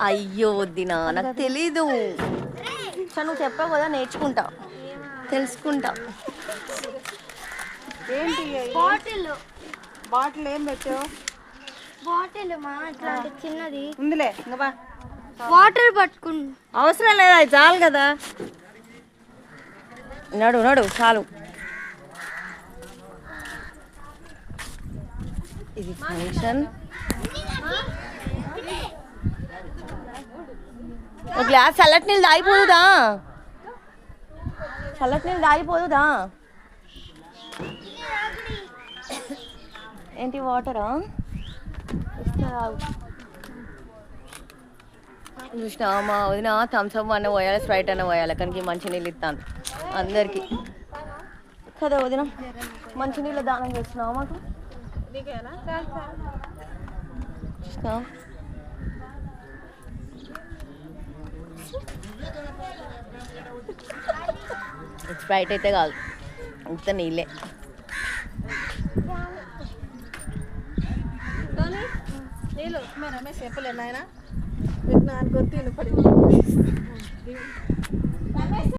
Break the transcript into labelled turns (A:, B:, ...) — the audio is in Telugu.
A: అయ్యో వద్దినా నాకు తెలీదు. నువ్వు చెప్పావు కదా, నేర్చుకుంటా, తెలుసుకుంటా.
B: ఏంటి బాటిల్ ఏం పెట్టావు?
C: బాటిల్ మా ఇట్లాంటి చిన్నది
B: ఉందిలే, ఇంకా బా.
C: వాటర్ పట్టుకుని
B: అవసరం లేదా, అది చాలు కదా.
A: నడు నడు చాలు. ఇది ఫంక్షన్. ఒక గ్లాస్ చల్లటి నీళ్ళు తాగిపోదుదా? చల్లటి నీళ్ళు తాగిపోదుదా? ఏంటి వాటరా? చూసినా మా వదిన థమ్స్అప్ అన్న పోయాలి, స్ప్రైట్ అన్న పోయాలి, కానీ మంచి నీళ్ళు ఇస్తాను అందరికి కదా వదిన. మంచి నీళ్ళు దానం చేస్తున్నావా మాకు? స్ప్రైట్ అయితే కాదు, ఇంత నీళ్ళే.
B: నీళ్ళు రమేష్ చెప్పలేదు ఆయన.